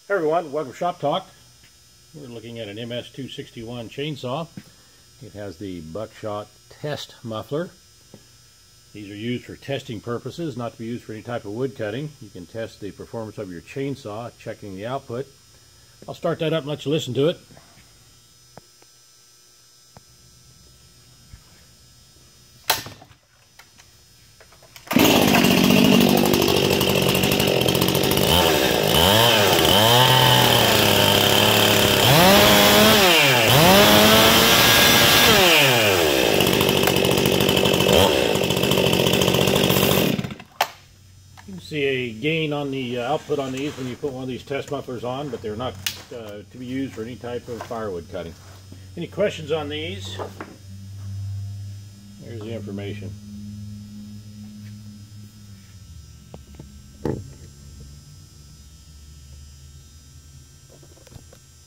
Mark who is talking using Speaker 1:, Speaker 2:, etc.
Speaker 1: Hey everyone, welcome to Shop Talk. We're looking at an MS-261 chainsaw. It has the Buckshot test muffler. These are used for testing purposes, not to be used for any type of wood cutting. You can test the performance of your chainsaw, checking the output. I'll start that up and let you listen to it. You can see a gain on the output on these when you put one of these test mufflers on, but they're not to be used for any type of firewood cutting. Any questions on these? Here's the information.